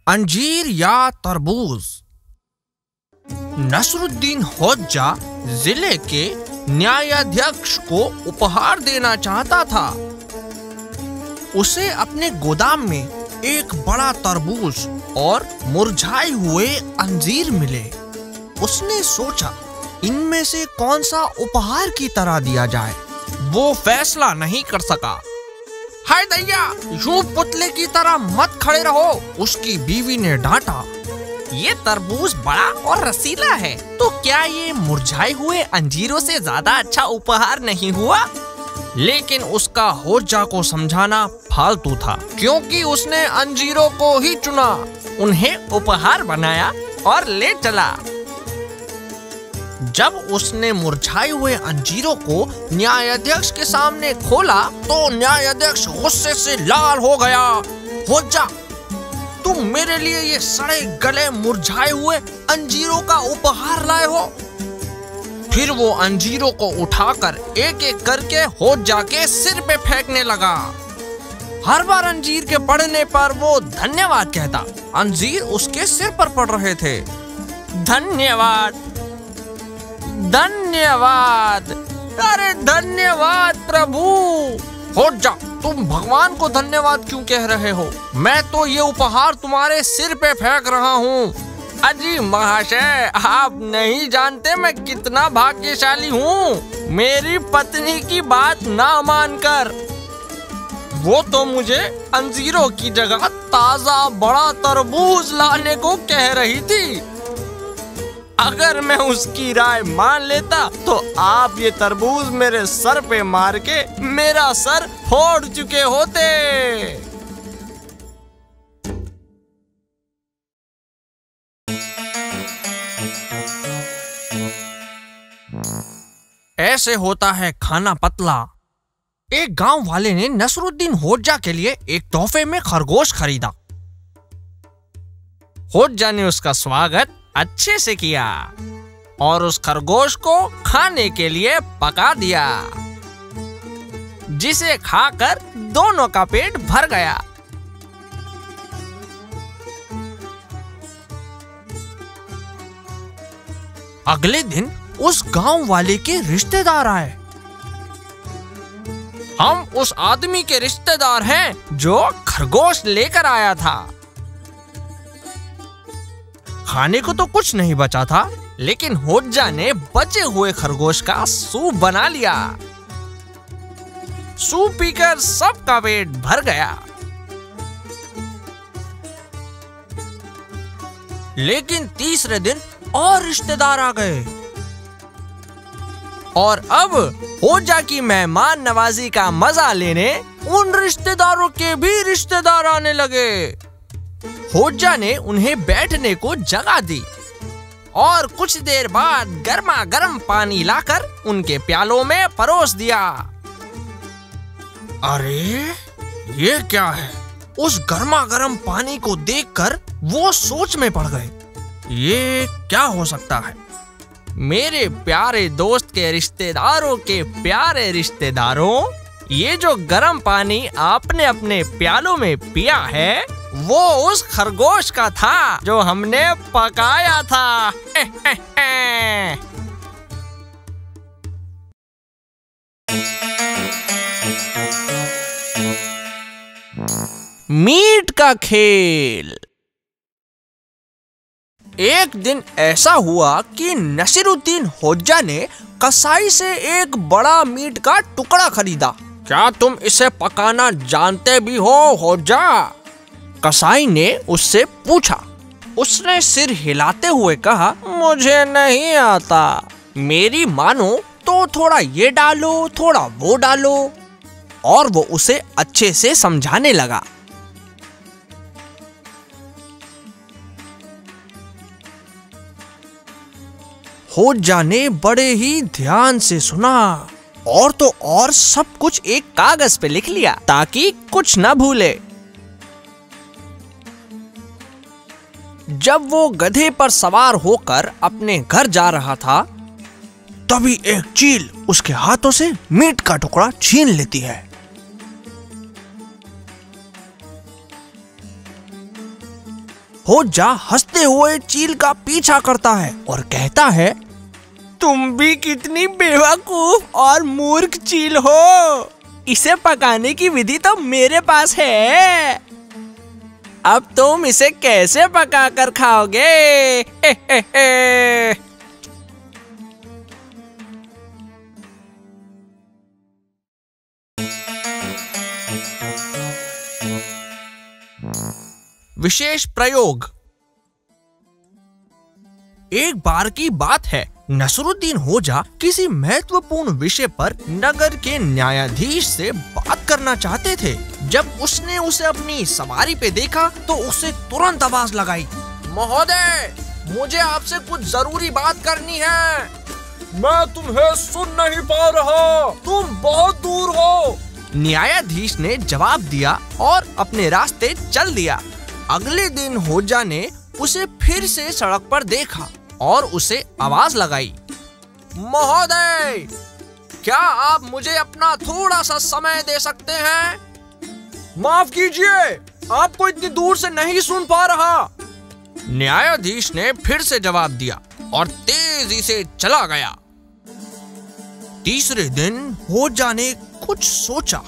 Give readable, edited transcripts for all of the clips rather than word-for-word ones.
अंजीर या तरबूज। नसरुद्दीन होज्जा जिले के न्यायाध्यक्ष को उपहार देना चाहता था। उसे अपने गोदाम में एक बड़ा तरबूज और मुरझाए हुए अंजीर मिले। उसने सोचा इनमें से कौन सा उपहार की तरह दिया जाए। वो फैसला नहीं कर सका। हाय दैया, यूं पुतले की तरह मत खड़े रहो, उसकी बीवी ने डांटा। ये तरबूज बड़ा और रसीला है, तो क्या ये मुरझाए हुए अंजीरों से ज्यादा अच्छा उपहार नहीं हुआ? लेकिन उसका होज्जा को समझाना फालतू था, क्योंकि उसने अंजीरों को ही चुना, उन्हें उपहार बनाया और ले चला। जब उसने मुरझाए हुए अंजीरों को न्यायाधीश के सामने खोला तो न्यायाधीश गुस्से से लाल हो गया। होज्जा, तुम मेरे लिए ये सड़े गले मुरझाए हुए अंजीरों का उपहार लाए हो? फिर वो अंजीरों को उठाकर एक एक करके होज्जा के सिर पे फेंकने लगा। हर बार अंजीर के पड़ने पर वो धन्यवाद कहता। अंजीर उसके सिर पर पड़ रहे थे। धन्यवाद, धन्यवाद, अरे धन्यवाद प्रभु। होज्जा, तुम भगवान को धन्यवाद क्यों कह रहे हो? मैं तो ये उपहार तुम्हारे सिर पे फेंक रहा हूँ। अजी महाशय, आप नहीं जानते मैं कितना भाग्यशाली हूँ मेरी पत्नी की बात ना मानकर। वो तो मुझे अंजीरों की जगह ताजा बड़ा तरबूज लाने को कह रही थी। अगर मैं उसकी राय मान लेता तो आप ये तरबूज मेरे सर पे मार के मेरा सर फोड़ चुके होते। ऐसे होता है खाना पतला। एक गांव वाले ने नसरुद्दीन होज्जा के लिए एक तोहफे में खरगोश खरीदा। होज्जा ने उसका स्वागत अच्छे से किया और उस खरगोश को खाने के लिए पका दिया, जिसे खाकर दोनों का पेट भर गया। अगले दिन उस गांव वाले के रिश्तेदार आए। हम उस आदमी के रिश्तेदार हैं जो खरगोश लेकर आया था। खाने को तो कुछ नहीं बचा था, लेकिन होज्जा ने बचे हुए खरगोश का सूप बना लिया। सूप पीकर सबका पेट भर गया। लेकिन तीसरे दिन और रिश्तेदार आ गए और अब होज्जा की मेहमान नवाजी का मजा लेने उन रिश्तेदारों के भी रिश्तेदार आने लगे। होज्जा ने उन्हें बैठने को जगह दी और कुछ देर बाद गर्मा गर्म पानी लाकर उनके प्यालों में परोस दिया। अरे ये क्या है? उस गर्मा गर्म पानी को देखकर वो सोच में पड़ गए। ये क्या हो सकता है? मेरे प्यारे दोस्त के रिश्तेदारों के प्यारे रिश्तेदारों, ये जो गर्म पानी आपने अपने प्यालों में पिया है वो उस खरगोश का था जो हमने पकाया था। मीट का खेल। एक दिन ऐसा हुआ कि नसीरुद्दीन होज्जा ने कसाई से एक बड़ा मीट का टुकड़ा खरीदा। क्या तुम इसे पकाना जानते भी हो होज्जा? कसाई ने उससे पूछा। उसने सिर हिलाते हुए कहा, मुझे नहीं आता। मेरी मानो तो थोड़ा ये डालो, थोड़ा वो डालो। और वो उसे अच्छे से समझाने लगा। होज्जा ने बड़े ही ध्यान से सुना और तो और सब कुछ एक कागज पे लिख लिया ताकि कुछ न भूले। जब वो गधे पर सवार होकर अपने घर जा रहा था, तभी एक चील उसके हाथों से मीट का टुकड़ा छीन लेती है। होज्जा हंसते हुए चील का पीछा करता है और कहता है, तुम भी कितनी बेवकूफ और मूर्ख चील हो। इसे पकाने की विधि तो मेरे पास है। अब तुम इसे कैसे पकाकर खाओगे? विशेष प्रयोग। एक बार की बात है, नसरुद्दीन होजा किसी महत्वपूर्ण विषय पर नगर के न्यायाधीश से बात करना चाहते थे। जब उसने उसे अपनी सवारी पे देखा तो उसे तुरंत आवाज लगाई, महोदय, मुझे आपसे कुछ जरूरी बात करनी है। मैं तुम्हें सुन नहीं पा रहा, तुम बहुत दूर हो। न्यायाधीश ने जवाब दिया और अपने रास्ते चल दिया। अगले दिन होजा ने उसे फिर से सड़क पर देखा और उसे आवाज लगाई, महोदय, क्या आप मुझे अपना थोड़ा सा समय दे सकते हैं? माफ कीजिए, आपको इतनी दूर से नहीं सुन पा रहा। न्यायाधीश ने फिर से जवाब दिया और तेजी से चला गया। तीसरे दिन होजा ने कुछ सोचा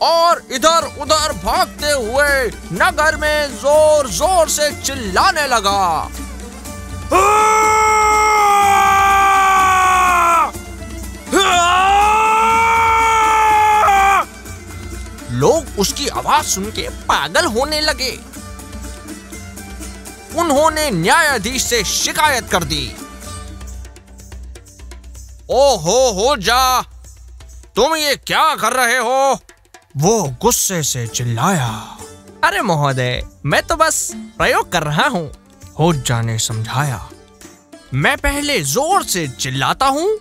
और इधर उधर भागते हुए नगर में जोर जोर से चिल्लाने लगा। लोग उसकी आवाज सुन के पागल होने लगे। उन्होंने न्यायाधीश से शिकायत कर दी। ओहो होजा, तुम ये क्या कर रहे हो? वो गुस्से से चिल्लाया। अरे महोदय, मैं तो बस प्रयोग कर रहा हूँ, होजा ने समझाया। मैं पहले जोर से चिल्लाता हूँ,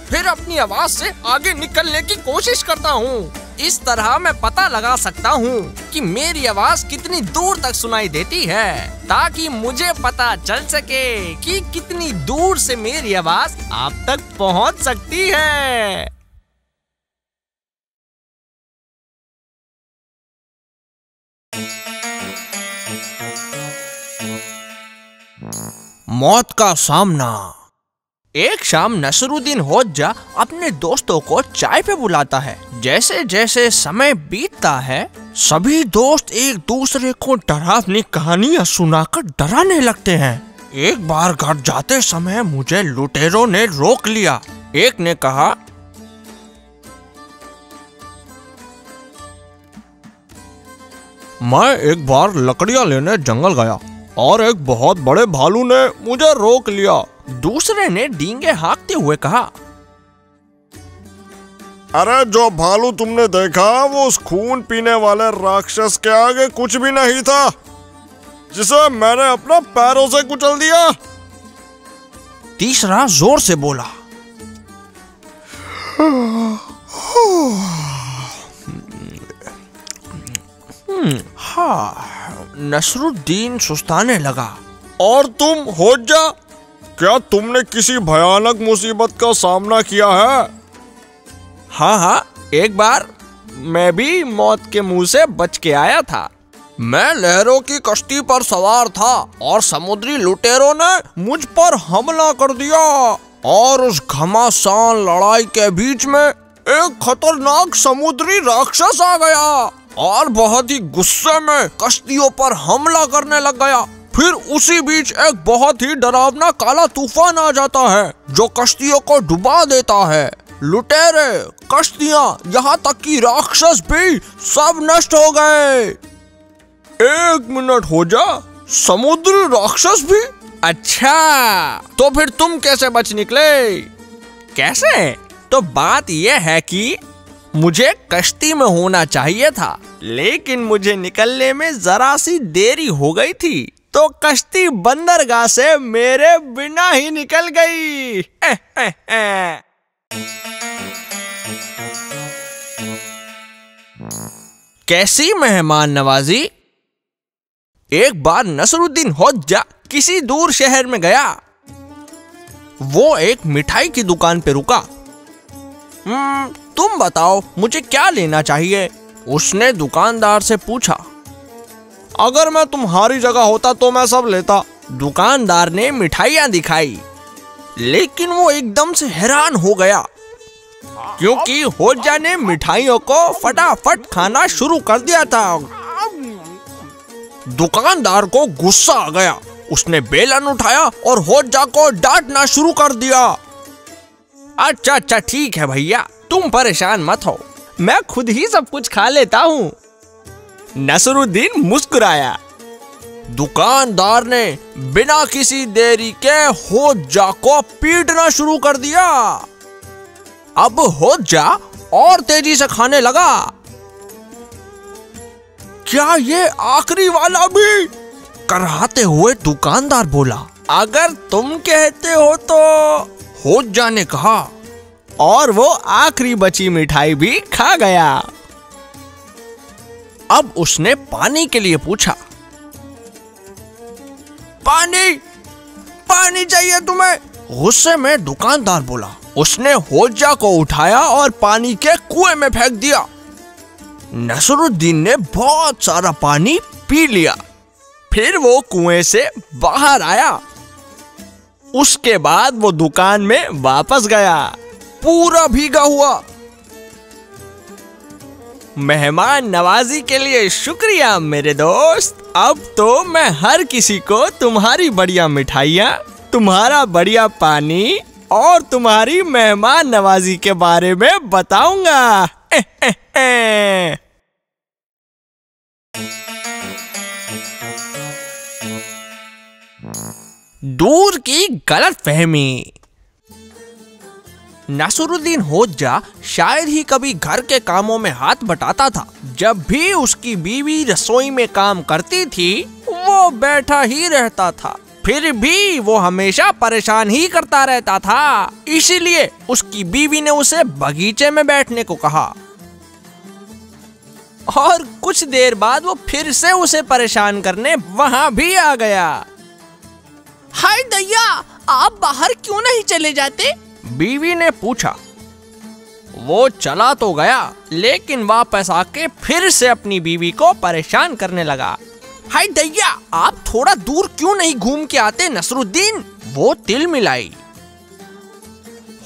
फिर अपनी आवाज से आगे निकलने की कोशिश करता हूँ। इस तरह मैं पता लगा सकता हूँ कि मेरी आवाज कितनी दूर तक सुनाई देती है, ताकि मुझे पता चल सके कि कितनी दूर से मेरी आवाज आप तक पहुँच सकती है। मौत का सामना। एक शाम नसरुद्दीन होज्जा अपने दोस्तों को चाय पे बुलाता है। जैसे जैसे समय बीतता है, सभी दोस्त एक दूसरे को डरावनी कहानियां सुनाकर डराने लगते हैं। एक बार घर जाते समय मुझे लुटेरों ने रोक लिया। एक ने कहा, मैं एक बार लकड़ियां लेने जंगल गया और एक बहुत बड़े भालू ने मुझे रोक लिया। दूसरे ने डींगे हाँकते हुए कहा, अरे जो भालू तुमने देखा वो उस खून पीने वाले राक्षस के आगे कुछ भी नहीं था, जिसे मैंने अपने पैरों से कुचल दिया। तीसरा जोर से बोला, हाँ। नसरुद्दीन सुस्ताने लगा। और तुम होज्जा, क्या तुमने किसी भयानक मुसीबत का सामना किया है? हाँ, एक बार मैं भी मौत के मुंह से बच के आया था। मैं लहरों की कश्ती पर सवार था और समुद्री लुटेरों ने मुझ पर हमला कर दिया और उस घमासान लड़ाई के बीच में एक खतरनाक समुद्री राक्षस आ गया और बहुत ही गुस्से में कश्तियों पर हमला करने लग गया। फिर उसी बीच एक बहुत ही डरावना काला तूफान आ जाता है जो कश्तियों को डुबा देता है। लुटेरे, कश्तियां, यहाँ तक कि राक्षस भी सब नष्ट हो गए। एक मिनट होजा, समुद्री राक्षस भी? अच्छा, तो फिर तुम कैसे बच निकले? कैसे? तो बात यह है कि मुझे कश्ती में होना चाहिए था, लेकिन मुझे निकलने में जरा सी देरी हो गई थी, तो कश्ती बंदरगाह से मेरे बिना ही निकल गई। कैसी मेहमान नवाजी। एक बार नसरुद्दीन होज्जा किसी दूर शहर में गया। वो एक मिठाई की दुकान पे रुका। तुम बताओ मुझे क्या लेना चाहिए? उसने दुकानदार से पूछा, अगर मैं तुम्हारी जगह होता तो मैं सब लेता। दुकानदार ने मिठाइयां दिखाई, लेकिन वो एकदम से हैरान हो गया क्योंकि होज्जा ने मिठाइयों को फटाफट खाना शुरू कर दिया था। दुकानदार को गुस्सा आ गया। उसने बेलन उठाया और होज्जा को डांटना शुरू कर दिया। अच्छा अच्छा ठीक है भैया, तुम परेशान मत हो, मैं खुद ही सब कुछ खा लेता हूँ। नसरुद्दीन मुस्कुराया। दुकानदार ने बिना किसी देरी के होज्जा को पीटना शुरू कर दिया। अब होज्जा और तेजी से खाने लगा। क्या ये आखिरी वाला भी? कराहते हुए दुकानदार बोला। अगर तुम कहते हो तो, होज्जा ने कहा, और वो आखिरी बची मिठाई भी खा गया। अब उसने पानी के लिए पूछा, पानी पानी चाहिए तुम्हें? गुस्से में दुकानदार बोला। उसने होज्जा को उठाया और पानी के कुएं में फेंक दिया। नसरुद्दीन ने बहुत सारा पानी पी लिया। फिर वो कुएं से बाहर आया। उसके बाद वो दुकान में वापस गया, पूरा भीगा हुआ। मेहमान नवाजी के लिए शुक्रिया मेरे दोस्त। अब तो मैं हर किसी को तुम्हारी बढ़िया मिठाइयाँ, तुम्हारा बढ़िया पानी और तुम्हारी मेहमान नवाजी के बारे में बताऊंगा। दूर की गलतफहमी। नसरुद्दीन होज्जा शायद ही कभी घर के कामों में हाथ बटाता था। जब भी उसकी बीवी रसोई में काम करती थी, वो बैठा ही रहता था। फिर भी वो हमेशा परेशान ही करता रहता था। इसीलिए उसकी बीवी ने उसे बगीचे में बैठने को कहा। और कुछ देर बाद वो फिर से उसे परेशान करने वहां भी आ गया। हाय दैया, आप बाहर क्यों नहीं चले जाते? बीवी ने पूछा। वो चला तो गया, लेकिन वापस आके फिर से अपनी बीवी को परेशान करने लगा। हाय दैया, आप थोड़ा दूर क्यों नहीं घूम के आते नसरुद्दीन? वो तिल मिलाई।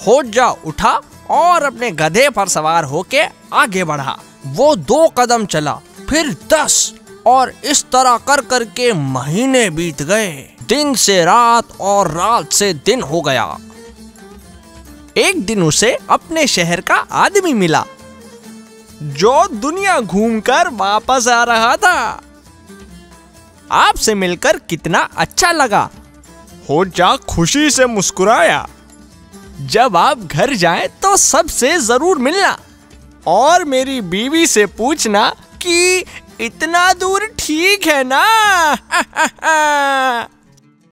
होज्जा उठा और अपने गधे पर सवार होके आगे बढ़ा। वो 2 कदम चला, फिर 10, और इस तरह कर करके महीने बीत गए। दिन से रात और रात से दिन हो गया। एक दिन उसे अपने शहर का आदमी मिला, जो दुनिया घूमकर वापस आ रहा था। आपसे मिलकर कितना अच्छा लगा। होज्जा खुशी से मुस्कुराया। जब आप घर जाएं तो सबसे जरूर मिलना और मेरी बीवी से पूछना कि इतना दूर ठीक है ना?